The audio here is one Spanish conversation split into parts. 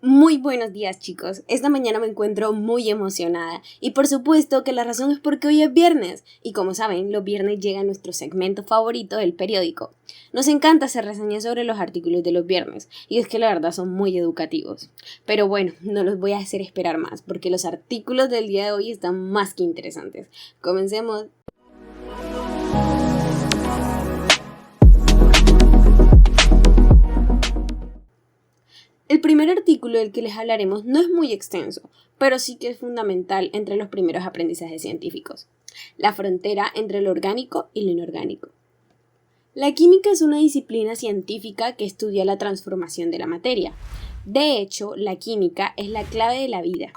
Muy buenos días, chicos. Esta mañana me encuentro muy emocionada y por supuesto que la razón es porque hoy es viernes y como saben, los viernes llega nuestro segmento favorito del periódico. Nos encanta hacer reseñas sobre los artículos de los viernes y es que la verdad son muy educativos. Pero bueno, no los voy a hacer esperar más porque los artículos del día de hoy están más que interesantes. Comencemos. El primer artículo del que les hablaremos no es muy extenso, pero sí que es fundamental entre los primeros aprendizajes científicos: la frontera entre lo orgánico y lo inorgánico. La química es una disciplina científica que estudia la transformación de la materia. De hecho, la química es la clave de la vida.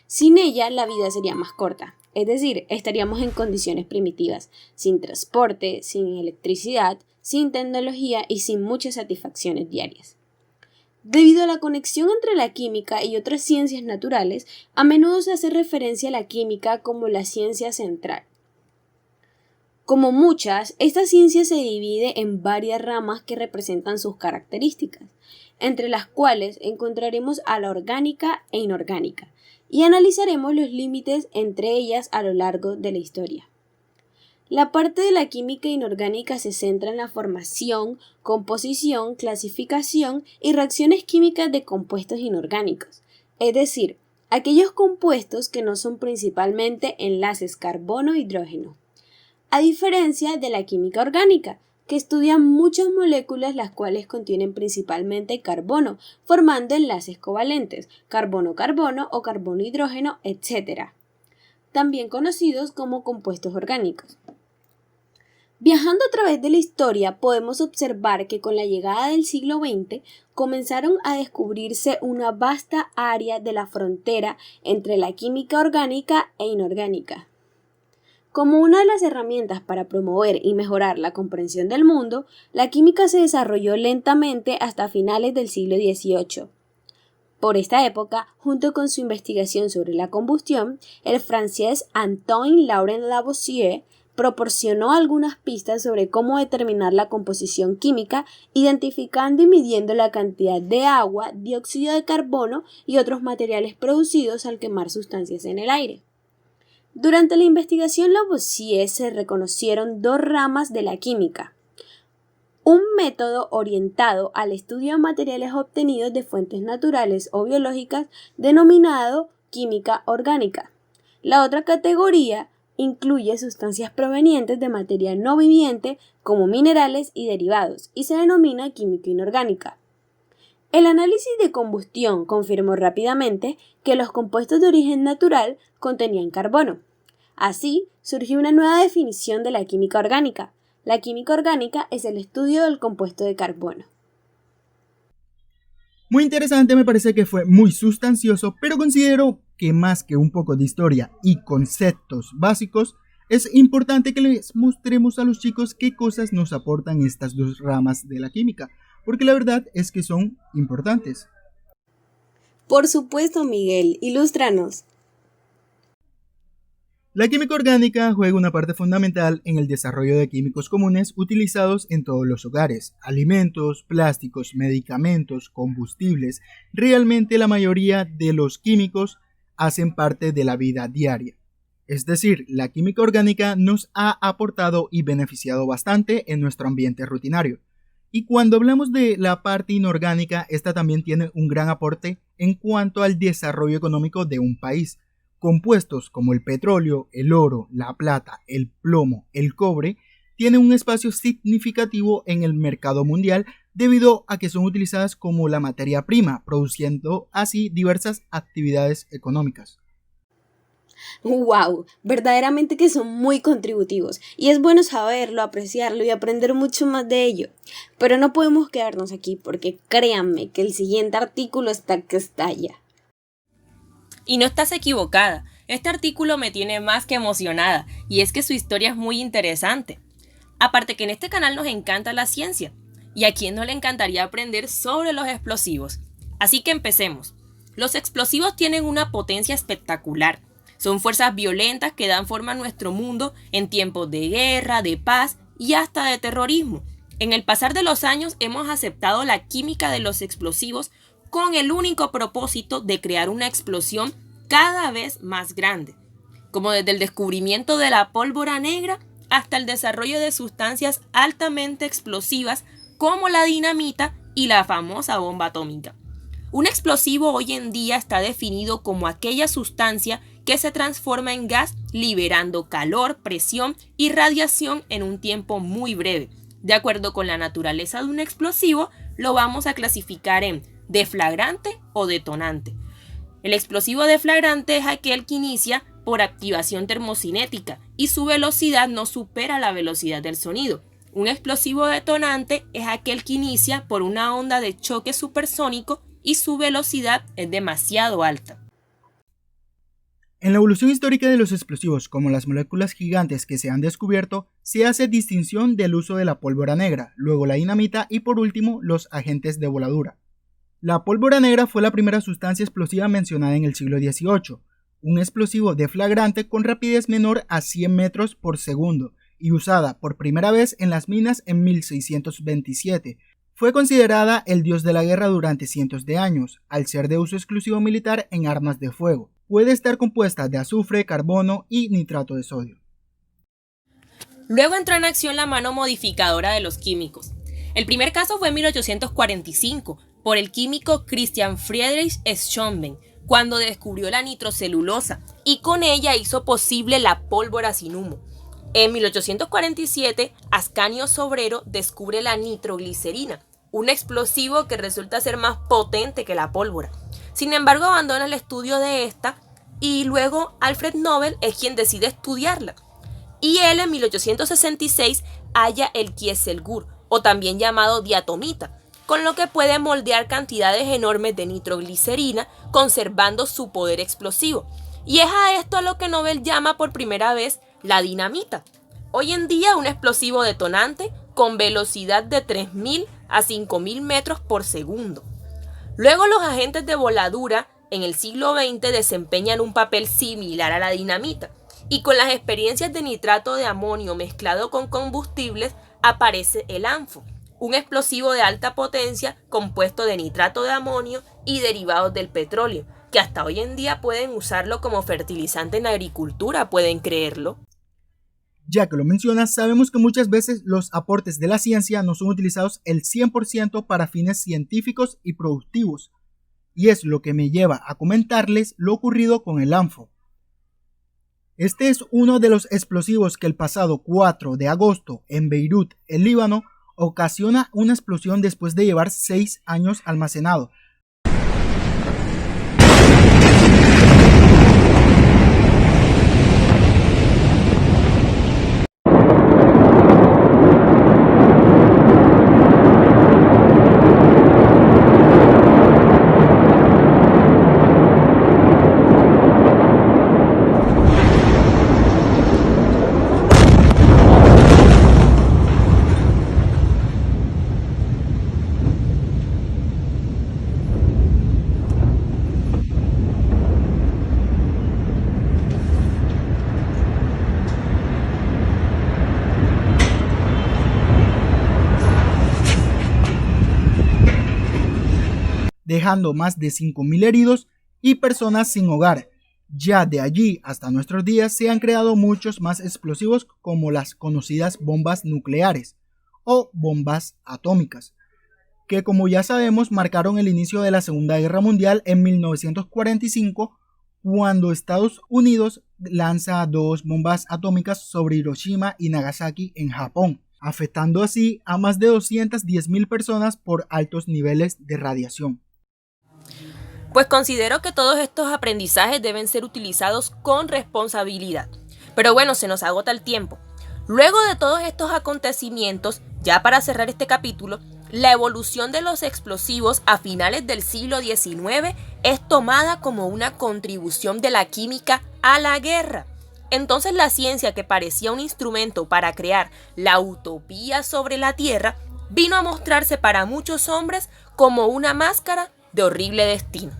Sin ella, la vida sería más corta, es decir, estaríamos en condiciones primitivas, sin transporte, sin electricidad, sin tecnología y sin muchas satisfacciones diarias. Debido a la conexión entre la química y otras ciencias naturales, a menudo se hace referencia a la química como la ciencia central. Como muchas, esta ciencia se divide en varias ramas que representan sus características, entre las cuales encontraremos a la orgánica e inorgánica, y analizaremos los límites entre ellas a lo largo de la historia. La parte de la química inorgánica se centra en la formación, composición, clasificación y reacciones químicas de compuestos inorgánicos, es decir, aquellos compuestos que no son principalmente enlaces carbono-hidrógeno, a diferencia de la química orgánica, que estudia muchas moléculas las cuales contienen principalmente carbono, formando enlaces covalentes, carbono-carbono o carbono-hidrógeno, etc., también conocidos como compuestos orgánicos. Viajando a través de la historia, podemos observar que con la llegada del siglo XX comenzaron a descubrirse una vasta área de la frontera entre la química orgánica e inorgánica. Como una de las herramientas para promover y mejorar la comprensión del mundo, la química se desarrolló lentamente hasta finales del siglo XVIII. Por esta época, junto con su investigación sobre la combustión, el francés Antoine-Laurent Lavoisier proporcionó algunas pistas sobre cómo determinar la composición química, identificando y midiendo la cantidad de agua, dióxido de carbono y otros materiales producidos al quemar sustancias en el aire. Durante la investigación Lavoisier se reconocieron dos ramas de la química: un método orientado al estudio de materiales obtenidos de fuentes naturales o biológicas denominado química orgánica. La otra categoría incluye sustancias provenientes de materia no viviente como minerales y derivados y se denomina química inorgánica. El análisis de combustión confirmó rápidamente que los compuestos de origen natural contenían carbono. Así surgió una nueva definición de la química orgánica. La química orgánica es el estudio del compuesto de carbono. Muy interesante, me parece que fue muy sustancioso, pero considero que más que un poco de historia y conceptos básicos, es importante que les mostremos a los chicos qué cosas nos aportan estas dos ramas de la química, porque la verdad es que son importantes. Por supuesto, Miguel, ilústranos. La química orgánica juega una parte fundamental en el desarrollo de químicos comunes utilizados en todos los hogares: alimentos, plásticos, medicamentos, combustibles. Realmente la mayoría de los químicos hacen parte de la vida diaria. Es decir, la química orgánica nos ha aportado y beneficiado bastante en nuestro ambiente rutinario. Y cuando hablamos de la parte inorgánica, esta también tiene un gran aporte en cuanto al desarrollo económico de un país. Compuestos como el petróleo, el oro, la plata, el plomo, el cobre, tienen un espacio significativo en el mercado mundial debido a que son utilizadas como la materia prima, produciendo así diversas actividades económicas. ¡Wow! Verdaderamente que son muy contributivos y es bueno saberlo, apreciarlo y aprender mucho más de ello. Pero no podemos quedarnos aquí porque créanme que el siguiente artículo está que estalla. Y no estás equivocada, este artículo me tiene más que emocionada, y es que su historia es muy interesante. Aparte que en este canal nos encanta la ciencia, y a quién no le encantaría aprender sobre los explosivos. Así que empecemos. Los explosivos tienen una potencia espectacular. Son fuerzas violentas que dan forma a nuestro mundo en tiempos de guerra, de paz y hasta de terrorismo. En el pasar de los años hemos aceptado la química de los explosivos con el único propósito de crear una explosión cada vez más grande, como desde el descubrimiento de la pólvora negra hasta el desarrollo de sustancias altamente explosivas como la dinamita y la famosa bomba atómica. Un explosivo hoy en día está definido como aquella sustancia que se transforma en gas liberando calor, presión y radiación en un tiempo muy breve. De acuerdo con la naturaleza de un explosivo, lo vamos a clasificar en deflagrante o detonante. El explosivo deflagrante es aquel que inicia por activación termocinética y su velocidad no supera la velocidad del sonido. Un explosivo detonante es aquel que inicia por una onda de choque supersónico y su velocidad es demasiado alta. En la evolución histórica de los explosivos, como las moléculas gigantes que se han descubierto, se hace distinción del uso de la pólvora negra, luego la dinamita y por último los agentes de voladura. La pólvora negra fue la primera sustancia explosiva mencionada en el siglo XVIII, un explosivo deflagrante con rapidez menor a 100 metros por segundo y usada por primera vez en las minas en 1627. Fue considerada el dios de la guerra durante cientos de años, al ser de uso exclusivo militar en armas de fuego. Puede estar compuesta de azufre, carbono y nitrato de sodio. Luego entró en acción la mano modificadora de los químicos. El primer caso fue en 1845 por el químico Christian Friedrich Schonben, cuando descubrió la nitrocelulosa y con ella hizo posible la pólvora sin humo. En 1847, Ascanio Sobrero descubre la nitroglicerina, un explosivo que resulta ser más potente que la pólvora. Sin embargo, abandona el estudio de esta y luego Alfred Nobel es quien decide estudiarla. Y él en 1866 halla el Kieselguhr, o también llamado diatomita, con lo que puede moldear cantidades enormes de nitroglicerina, conservando su poder explosivo. Y es a esto a lo que Nobel llama por primera vez la dinamita. Hoy en día un explosivo detonante con velocidad de 3.000 a 5.000 metros por segundo. Luego los agentes de voladura en el siglo XX desempeñan un papel similar a la dinamita y con las experiencias de nitrato de amonio mezclado con combustibles aparece el ANFO, un explosivo de alta potencia compuesto de nitrato de amonio y derivados del petróleo, que hasta hoy en día pueden usarlo como fertilizante en agricultura, ¿pueden creerlo? Ya que lo mencionas, sabemos que muchas veces los aportes de la ciencia no son utilizados el 100% para fines científicos y productivos, y es lo que me lleva a comentarles lo ocurrido con el ANFO. Este es uno de los explosivos que el pasado 4 de agosto en Beirut, en Líbano, ocasiona una explosión después de llevar 6 años almacenado. Dejando más de 5.000 heridos y personas sin hogar. Ya de allí hasta nuestros días se han creado muchos más explosivos como las conocidas bombas nucleares o bombas atómicas, que como ya sabemos marcaron el inicio de la Segunda Guerra Mundial en 1945, cuando Estados Unidos lanza 2 bombas atómicas sobre Hiroshima y Nagasaki en Japón, afectando así a más de 210.000 personas por altos niveles de radiación. Pues considero que todos estos aprendizajes deben ser utilizados con responsabilidad. Pero bueno, se nos agota el tiempo. Luego de todos estos acontecimientos, ya para cerrar este capítulo, la evolución de los explosivos a finales del siglo XIX es tomada como una contribución de la química a la guerra. Entonces la ciencia, que parecía un instrumento para crear la utopía sobre la Tierra, vino a mostrarse para muchos hombres como una máscara de horrible destino.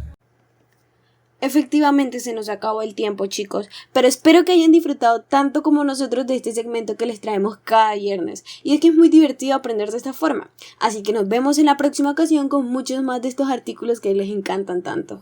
Efectivamente se nos acabó el tiempo, chicos, pero espero que hayan disfrutado tanto como nosotros de este segmento que les traemos cada viernes. Y es que es muy divertido aprender de esta forma. Así que nos vemos en la próxima ocasión con muchos más de estos artículos que les encantan tanto.